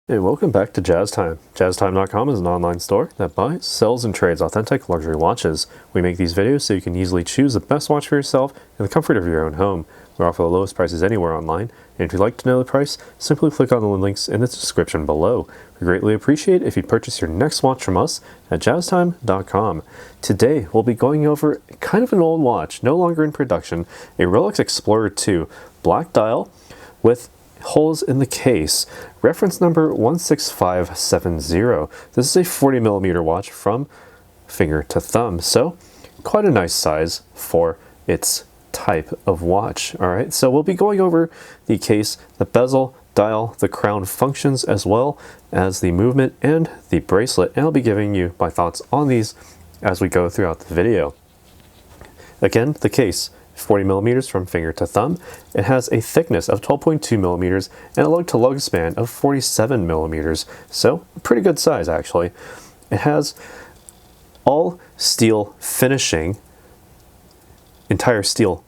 Hey, welcome back to Jazz Time. JazzTime.com is an online store that buys, sells, and trades authentic luxury watches. We make these videos so you can easily choose the best watch for yourself in the comfort of your own home. We offer the lowest prices anywhere online, and if you'd like to know the price, simply click on the links in the description below. We greatly appreciate if you'd purchase your next watch from us at JazzTime.com. Today, we'll be going over kind of an old watch, no longer in production, a Rolex Explorer II black dial with holes in the case. Reference number 16570. This is a 40mm watch from finger to thumb, so quite a nice size for its type of watch. All right, so we'll be going over the case, the bezel, dial, the crown functions, as well as the movement and the bracelet, and I'll be giving you my thoughts on these as we go throughout the video. Again, the case, 40mm from finger to thumb. It has a thickness of 12.2mm and a lug-to-lug span of 47mm, so pretty good size actually. It has all steel finishing, entire steel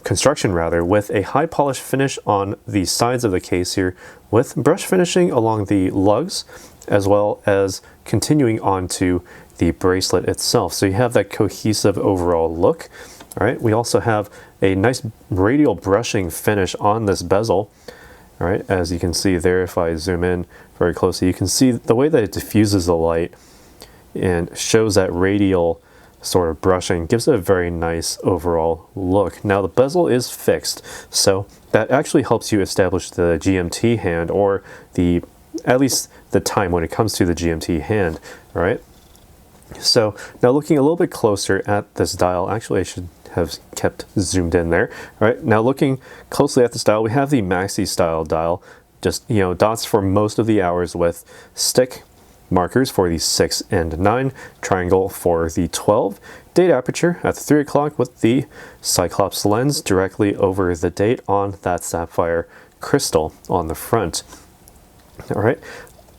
construction rather, with a high polish finish on the sides of the case here, with brush finishing along the lugs as well as continuing onto the bracelet itself, so you have that cohesive overall look. All right, we also have a nice radial brushing finish on this bezel. All right, as you can see there, if I zoom in very closely, you can see the way that it diffuses the light and shows that radial sort of brushing, gives it a very nice overall look. Now the bezel is fixed, so that actually helps you establish the GMT hand, or at least the time when it comes to the GMT hand. All right, so now looking a little bit closer at this dial, actually I should have kept zoomed in there. All right, now looking closely at this dial, we have the maxi style dial, just, you know, dots for most of the hours with stick markers for the 6 and 9, triangle for the 12, date aperture at the 3 o'clock with the Cyclops lens directly over the date on that sapphire crystal on the front. All right,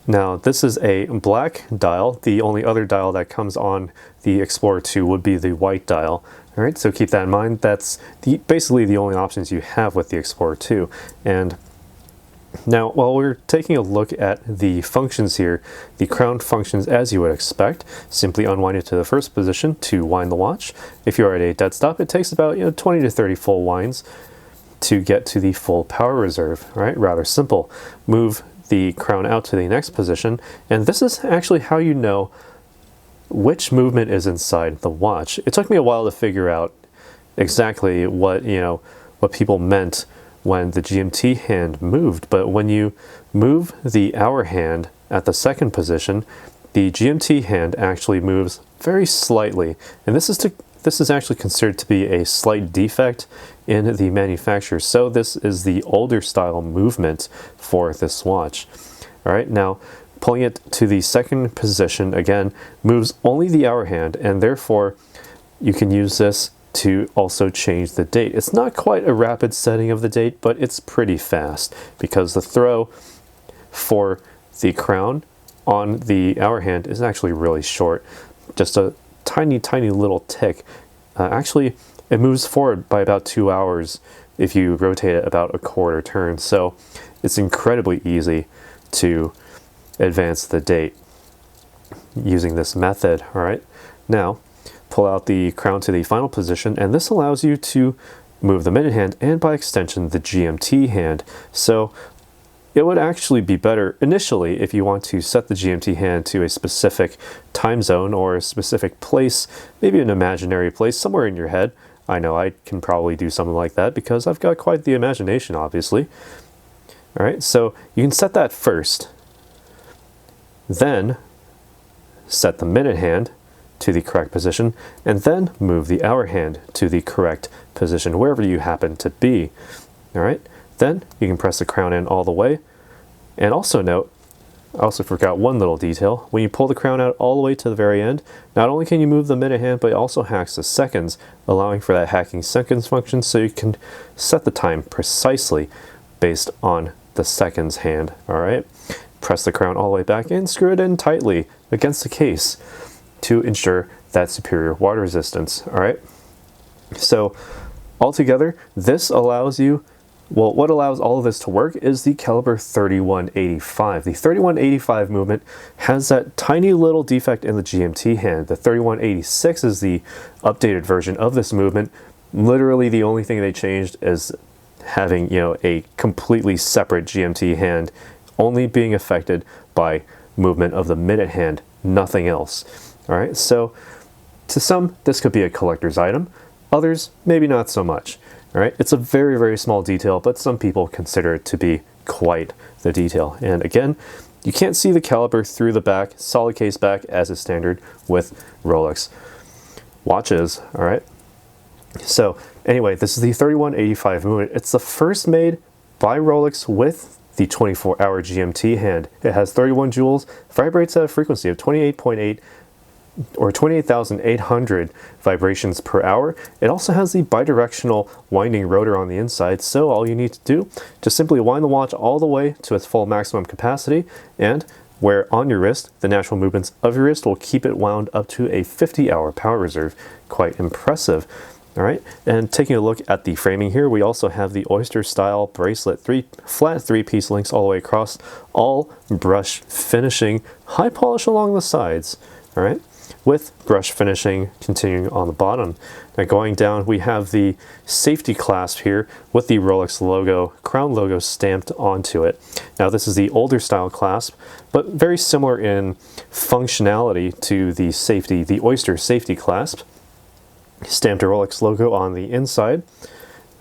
now this is a black dial. The only other dial that comes on the Explorer II would be the white dial. All right, so keep that in mind. That's basically the only options you have with the Explorer II. And now, while we're taking a look at the functions here, the crown functions as you would expect. Simply unwind it to the first position to wind the watch. If you're at a dead stop, it takes about 20 to 30 full winds to get to the full power reserve. All right, rather simple. Move the crown out to the next position, and this is actually how you know which movement is inside the watch. It took me a while to figure out exactly what people meant when the GMT hand moved, but when you move the hour hand at the second position, the GMT hand actually moves very slightly, and this is actually considered to be a slight defect in the manufacturer, so this is the older style movement for this watch. All right, now pulling it to the second position again moves only the hour hand, and therefore you can use this to also change the date. It's not quite a rapid setting of the date, but it's pretty fast because the throw for the crown on the hour hand is actually really short, just a tiny little tick. Actually, it moves forward by about 2 hours if you rotate it about a quarter turn, so it's incredibly easy to advance the date using this method. All right, now pull out the crown to the final position, and this allows you to move the minute hand and by extension the GMT hand. So it would actually be better initially if you want to set the GMT hand to a specific time zone or a specific place, maybe an imaginary place somewhere in your head. I know I can probably do something like that because I've got quite the imagination, obviously. All right, so you can set that first, then set the minute hand to the correct position, and then move the hour hand to the correct position wherever you happen to be. All right, then you can press the crown in all the way. And also note, I also forgot one little detail. When you pull the crown out all the way to the very end, not only can you move the minute hand, but it also hacks the seconds, allowing for that hacking seconds function, so you can set the time precisely based on the seconds hand. All right, press the crown all the way back in, screw it in tightly against the case to ensure that superior water resistance. All right, so altogether, this allows you Well, what allows all of this to work is the caliber 3185. The 3185 movement has that tiny little defect in the GMT hand. The 3186 is the updated version of this movement. Literally the only thing they changed is having, a completely separate GMT hand, only being affected by movement of the minute hand, nothing else. All right, so to some, this could be a collector's item. Others, maybe not so much. All right, it's a very, very small detail, but some people consider it to be quite the detail. And again, you can't see the caliber through the back, solid case back as is standard with Rolex watches. All right. So anyway, this is the 3185 movement. It's the first made by Rolex with the 24-hour GMT hand. It has 31 jewels, vibrates at a frequency of 28.8 or 28,800 vibrations per hour. It also has the bidirectional winding rotor on the inside, so all you need to do, just simply wind the watch all the way to its full maximum capacity, and where on your wrist, the natural movements of your wrist will keep it wound up to a 50-hour power reserve. Quite impressive. All right, and taking a look at the framing here, we also have the Oyster style bracelet, flat three-piece links all the way across, all brush finishing, high polish along the sides. All right, with brush finishing continuing on the bottom. Now going down, we have the safety clasp here with the Rolex logo, crown logo stamped onto it. Now this is the older style clasp, but very similar in functionality to the Oyster safety clasp. Stamped a Rolex logo on the inside.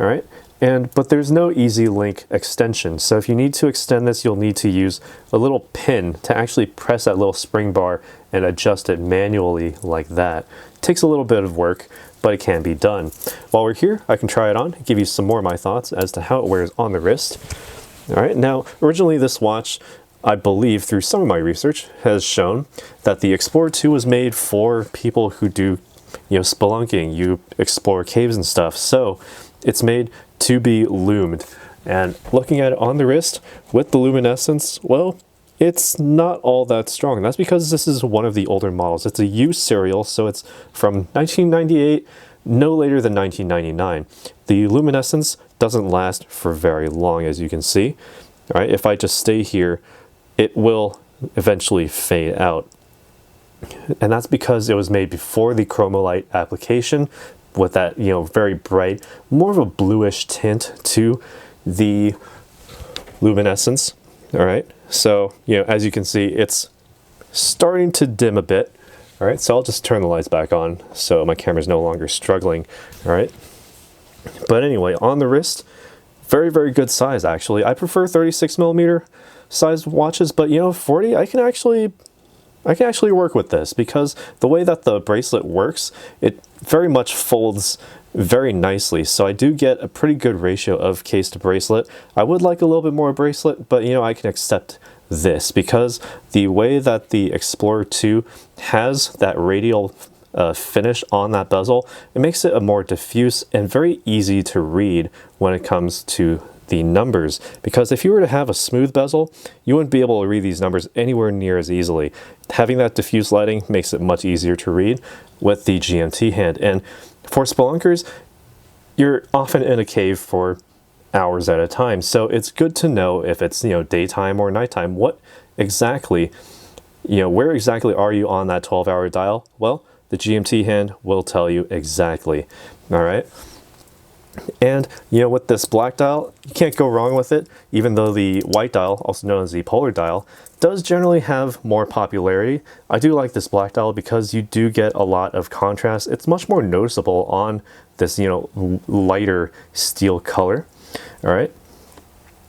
All right, but there's no easy link extension. So if you need to extend this, you'll need to use a little pin to actually press that little spring bar and adjust it manually like that. It takes a little bit of work, but it can be done. While we're here, I can try it on, give you some more of my thoughts as to how it wears on the wrist. All right, now originally this watch, I believe through some of my research, has shown that the Explorer II was made for people who do spelunking, you explore caves and stuff. So it's made to be lumed. And looking at it on the wrist with the luminescence, well, it's not all that strong. And that's because this is one of the older models. It's a U serial, so it's from 1998, no later than 1999. The luminescence doesn't last for very long, as you can see. All right, if I just stay here, it will eventually fade out. And that's because it was made before the chromolite application with that, very bright, more of a bluish tint to the luminescence. All right. So, as you can see, it's starting to dim a bit. All right. So I'll just turn the lights back on so my camera's no longer struggling. All right. But anyway, on the wrist, very, very good size, actually. I prefer 36mm sized watches, but 40, I can actually work with this because the way that the bracelet works, it very much folds very nicely. So I do get a pretty good ratio of case to bracelet. I would like a little bit more bracelet, but I can accept this because the way that the Explorer II has that radial finish on that bezel, it makes it a more diffuse and very easy to read when it comes to the numbers, because if you were to have a smooth bezel, you wouldn't be able to read these numbers anywhere near as easily. Having that diffuse lighting makes it much easier to read with the GMT hand. And for spelunkers, you're often in a cave for hours at a time, so it's good to know if it's daytime or nighttime, what exactly, where exactly are you on that 12-hour dial? Well, the GMT hand will tell you exactly. All right. And with this black dial, you can't go wrong with it, even though the white dial, also known as the polar dial, does generally have more popularity. I do like this black dial because you do get a lot of contrast. It's much more noticeable on this, lighter steel color. All right.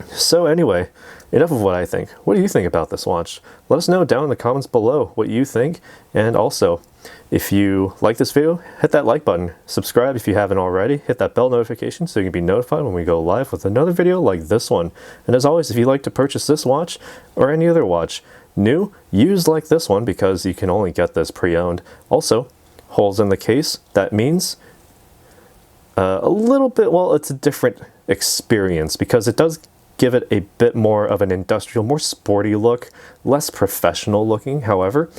So anyway, enough of what I think. What do you think about this watch? Let us know down in the comments below what you think. And also, if you like this video, hit that like button. Subscribe if you haven't already. Hit that bell notification so you can be notified when we go live with another video like this one. And as always, if you'd like to purchase this watch or any other watch, new, used like this one, because you can only get this pre-owned. Also, holes in the case, that means a little bit, well, it's a different experience because it does give it a bit more of an industrial, more sporty look, less professional looking. However,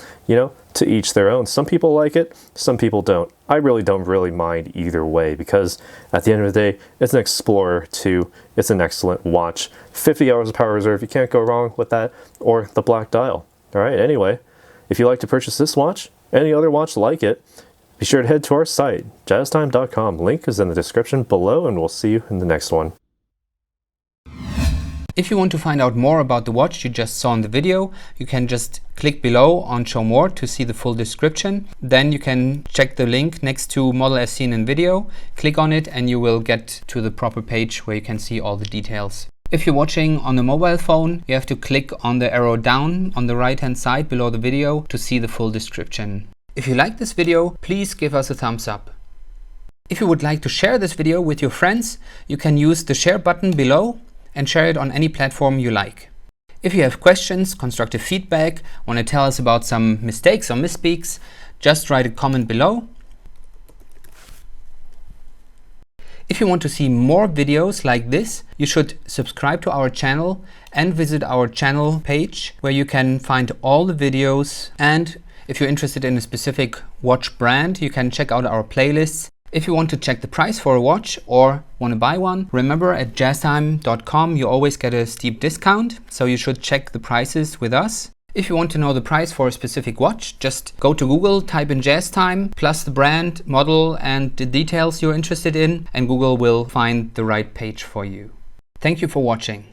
to each their own. Some people like it, some people don't. I really don't mind either way, because at the end of the day, it's an Explorer II. It's an excellent watch. 50 hours of power reserve, you can't go wrong with that, or the black dial. All right, anyway, if you'd like to purchase this watch, any other watch like it, be sure to head to our site, jazztime.com. Link is in the description below, and we'll see you in the next one. If you want to find out more about the watch you just saw in the video, you can just click below on Show More to see the full description. Then you can check the link next to model as seen in video, click on it, and you will get to the proper page where you can see all the details. If you're watching on a mobile phone, you have to click on the arrow down on the right hand side below the video to see the full description. If you like this video, please give us a thumbs up. If you would like to share this video with your friends, you can use the share button below and share it on any platform you like. If you have questions, constructive feedback, want to tell us about some mistakes or misspeaks, just write a comment below. If you want to see more videos like this, you should subscribe to our channel and visit our channel page where you can find all the videos. And if you're interested in a specific watch brand, you can check out our playlists. If you want to check the price for a watch or want to buy one, remember at jazztime.com you always get a steep discount, so you should check the prices with us. If you want to know the price for a specific watch, just go to Google, type in JazzTime, plus the brand, model and the details you're interested in, and Google will find the right page for you. Thank you for watching.